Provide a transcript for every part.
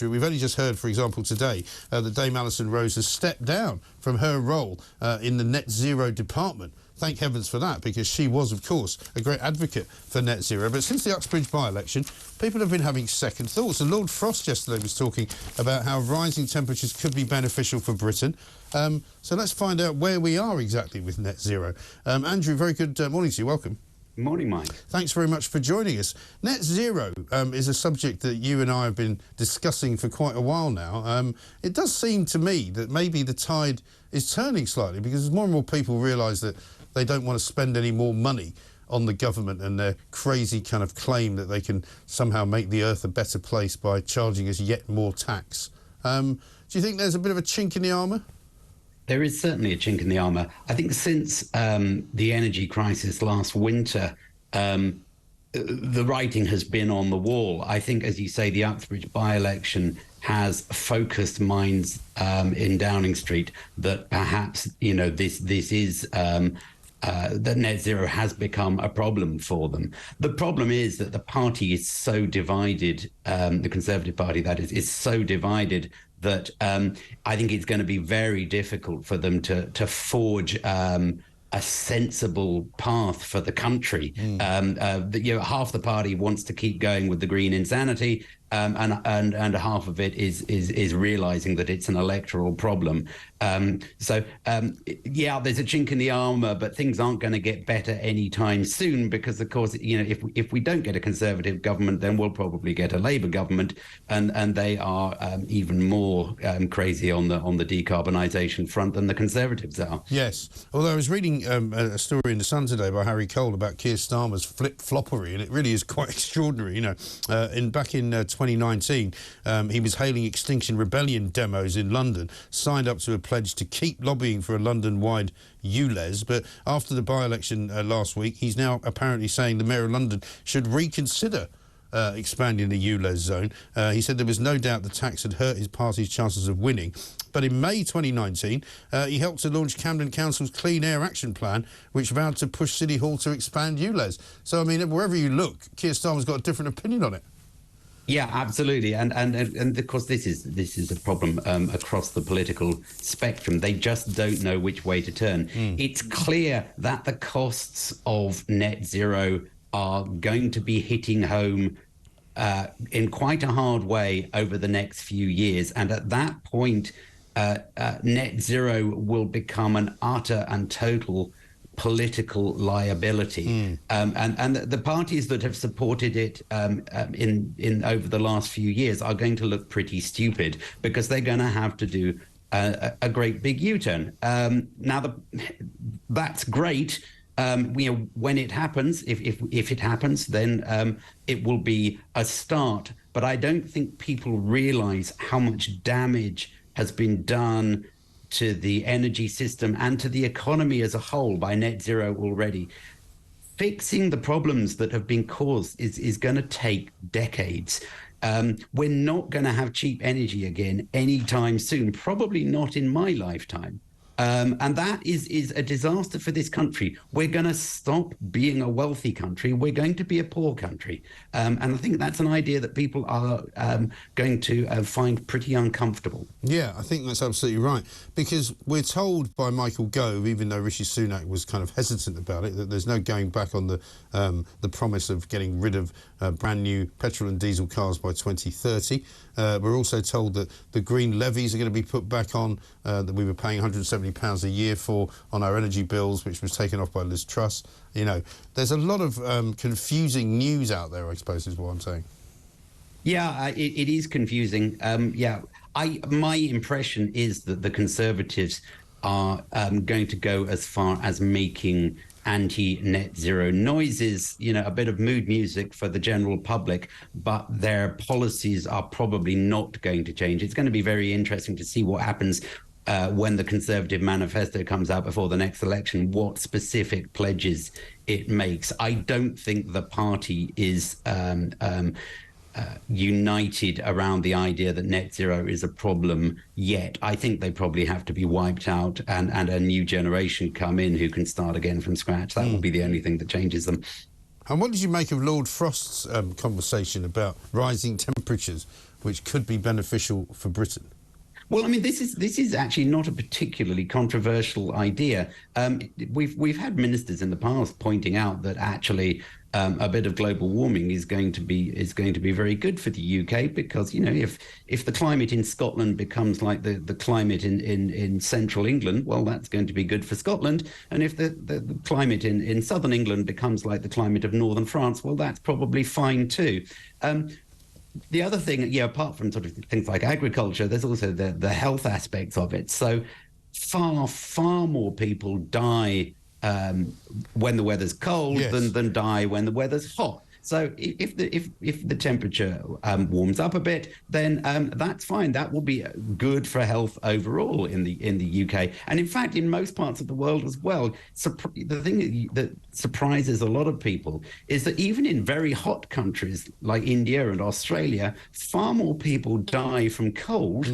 We've only just heard, for example, today that Dame Alison Rose has stepped down from her role in the net zero department. Thank heavens for that, because she was, of course, a great advocate for net zero. But since the Uxbridge by-election, people have been having second thoughts. And Lord Frost yesterday was talking about how rising temperatures could be beneficial for Britain. So let's find out where we are exactly with net zero. Andrew, very good morning to you. Welcome. Morning, Mike. Thanks very much for joining us. Net zero is a subject that you and I have been discussing for quite a while now. It does seem to me that maybe the tide is turning slightly, because as more and more people realise that they don't want to spend any more money on the government and their crazy kind of claim that they can somehow make the earth a better place by charging us yet more tax. Do you think there's a bit of a chink in the armour? There is certainly a chink in the armour. I think since the energy crisis last winter, the writing has been on the wall. I think, as you say, the Uxbridge by-election has focused minds in Downing Street that perhaps, you know, this is that net zero has become a problem for them. The problem is that the party is so divided, the Conservative Party, that is so divided that I think it's going to be very difficult for them to forge a sensible path for the country. Half the party wants to keep going with the green insanity, and half of it is realizing that it's an electoral problem. There's a chink in the armour, but things aren't going to get better anytime soon, because, of course, you know, if we don't get a Conservative government, then we'll probably get a Labour government, and they are even more crazy on the decarbonisation front than the Conservatives are. Yes, although I was reading a story in the Sun today by Harry Cole about Keir Starmer's flip-floppery, and it really is quite extraordinary. You know, back in 2019, he was hailing Extinction Rebellion demos in London, signed up to a pledge to keep lobbying for a London-wide ULEZ, but after the by-election last week, he's now apparently saying the Mayor of London should reconsider expanding the ULEZ zone. He said there was no doubt the tax had hurt his party's chances of winning. But in May 2019, he helped to launch Camden Council's Clean Air Action Plan, which vowed to push City Hall to expand ULEZ. So, I mean, wherever you look, Keir Starmer's got a different opinion on it. Yeah, absolutely, and of course this is a problem across the political spectrum. They just don't know which way to turn. It's clear that the costs of net zero are going to be hitting home in quite a hard way over the next few years, and at that point, net zero will become an utter and total political liability, and the parties that have supported it in over the last few years are going to look pretty stupid, because they're going to have to do a great big U-turn. That's great. When it happens, if it happens, then it will be a start. But I don't think people realise how much damage has been done to the energy system and to the economy as a whole by net zero already. Fixing the problems that have been caused is going to take decades. We're not going to have cheap energy again anytime soon, probably not in my lifetime. And that is a disaster for this country. We're going to stop being a wealthy country. We're going to be a poor country. And I think that's an idea that people are going to find pretty uncomfortable. Yeah, I think that's absolutely right. Because we're told by Michael Gove, even though Rishi Sunak was kind of hesitant about it, that there's no going back on the promise of getting rid of brand new petrol and diesel cars by 2030. We're also told that the green levies are going to be put back on, that we were paying £170 a year for on our energy bills, which was taken off by Liz Truss. You know, there's a lot of confusing news out there, I suppose, is what I'm saying. Yeah, it is confusing. My impression is that the Conservatives are going to go as far as making anti-net zero noises, you know, a bit of mood music for the general public, but their policies are probably not going to change. It's going to be very interesting to see what happens when the Conservative manifesto comes out before the next election, what specific pledges it makes. I don't think the party is united around the idea that net zero is a problem yet. I think they probably have to be wiped out and a new generation come in who can start again from scratch. That will be the only thing that changes them. And what did you make of Lord Frost's conversation about rising temperatures? which could be beneficial for Britain? Well, I mean, this is actually not a particularly controversial idea. We've had ministers in the past pointing out that actually a bit of global warming is going to be very good for the UK, because if the climate in Scotland becomes like the climate in central England, well, that's going to be good for Scotland. And if the climate in southern England becomes like the climate of northern France, well, that's probably fine too. The other thing, apart from sort of things like agriculture, there's also the health aspects of it. So far more people die when the weather's cold than die when the weather's hot. So if the temperature warms up a bit, then that's fine. That will be good for health overall in the UK, and in fact in most parts of the world as well. The thing that surprises a lot of people is that even in very hot countries like India and Australia, far more people die from cold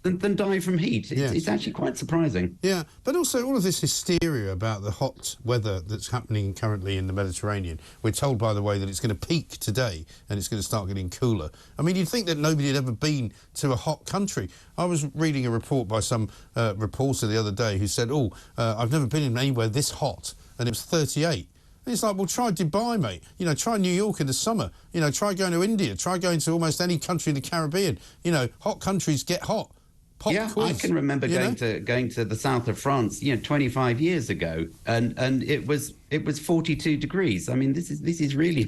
than die from heat. It's actually quite surprising. Yeah, but also all of this hysteria about the hot weather that's happening currently in the Mediterranean. We're told, by the way, that it's going to peak today and it's going to start getting cooler. I mean, you'd think that nobody had ever been to a hot country. I was reading a report by some reporter the other day who said, I've never been in anywhere this hot, and it was 38. And it's like, well, try Dubai, mate. Try New York in the summer. Try going to India. Try going to almost any country in the Caribbean. Hot countries get hot. I can remember going to the south of France, 25 years ago, and it was 42 degrees. I mean, this is really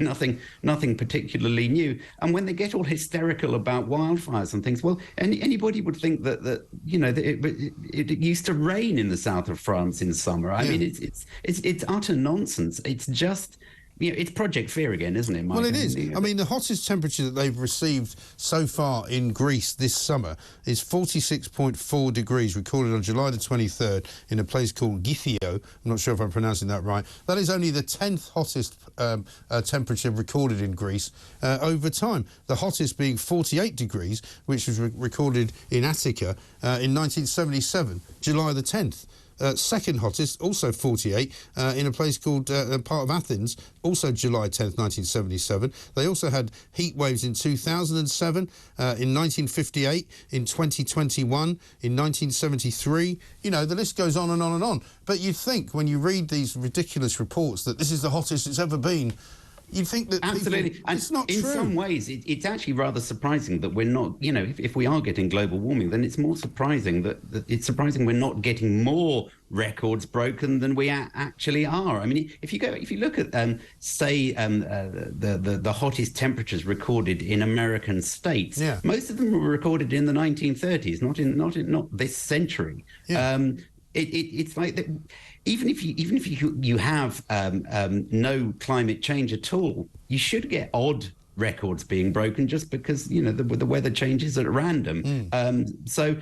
nothing particularly new. And when they get all hysterical about wildfires and things, well, anybody would think that it used to rain in the south of France in summer. I mean, it's utter nonsense. It's just. It's Project Fear again, isn't it, Mike? Well, it is. I mean, the hottest temperature that they've received so far in Greece this summer is 46.4 degrees, recorded on July the 23rd in a place called Githio. I'm not sure if I'm pronouncing that right. That is only the 10th hottest temperature recorded in Greece over time. The hottest being 48 degrees, which was recorded in Attica in 1977, July the 10th. Second hottest, also 48, in a place called part of Athens, also July 10th, 1977. They also had heat waves in 2007, in 1958, in 2021, in 1973. The list goes on and on and on. But you'd think, when you read these ridiculous reports, that this is the hottest it's ever been. You think that absolutely, and it's not in true. Some ways, it's actually rather surprising that we're not. If we are getting global warming, then it's more surprising that it's surprising we're not getting more records broken than we actually are. I mean, if you look at the hottest temperatures recorded in American states, most of them were recorded in the 1930s, not this century. It's like that. Even if you have no climate change at all, you should get odd records being broken just because the weather changes at random. So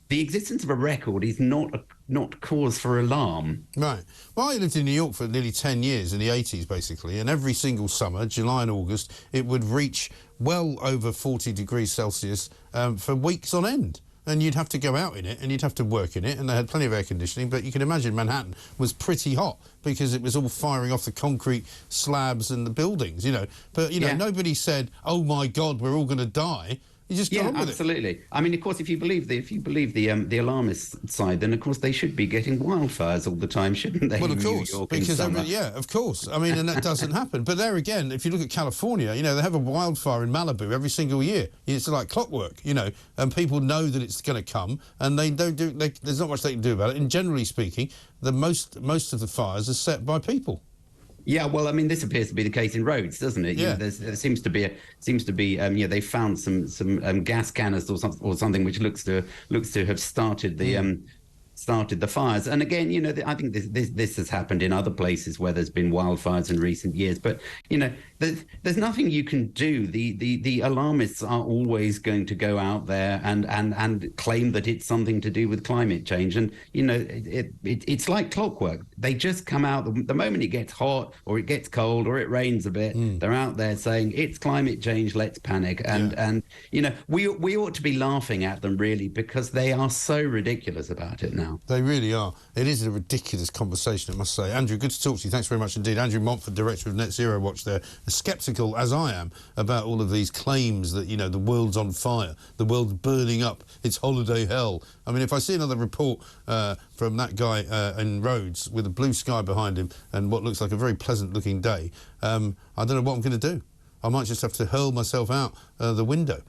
the existence of a record is not cause for alarm. Right. Well, I lived in New York for nearly 10 years, in the 80s basically, and every single summer, July and August, it would reach well over 40 degrees Celsius for weeks on end. And you'd have to go out in it and you'd have to work in it, and they had plenty of air conditioning, but you can imagine Manhattan was pretty hot because it was all firing off the concrete slabs and the buildings, But, nobody said, oh, my God, we're all going to die. You just got on with absolutely. it. I mean, of course, if you believe the alarmist side, then of course they should be getting wildfires all the time, shouldn't they? Well, of course, because of course. I mean, and that doesn't happen. But there again, if you look at California, they have a wildfire in Malibu every single year. It's like clockwork, and people know that it's going to come, and they don't do. There's not much they can do about it. And generally speaking, most of the fires are set by people. Yeah, well, I mean, this appears to be the case in Rhodes, doesn't it? Yeah. There seems to be they found some gas canisters or something which looks to have started the fires. And again, I think this has happened in other places where there's been wildfires in recent years. But there's nothing you can do. The alarmists are always going to go out there and claim that it's something to do with climate change. And it's like clockwork. They just come out the moment it gets hot or it gets cold or it rains a bit. They're out there saying it's climate change. Let's panic. And we ought to be laughing at them really, because they are so ridiculous about it now. now. They really are. It is a ridiculous conversation, I must say. Andrew, good to talk to you. Thanks very much indeed. Andrew Montford, director of Net Zero Watch there, as sceptical as I am about all of these claims that, you know, the world's on fire, the world's burning up, it's holiday hell. I mean, if I see another report from that guy in Rhodes with a blue sky behind him and what looks like a very pleasant-looking day, I don't know what I'm going to do. I might just have to hurl myself out the window.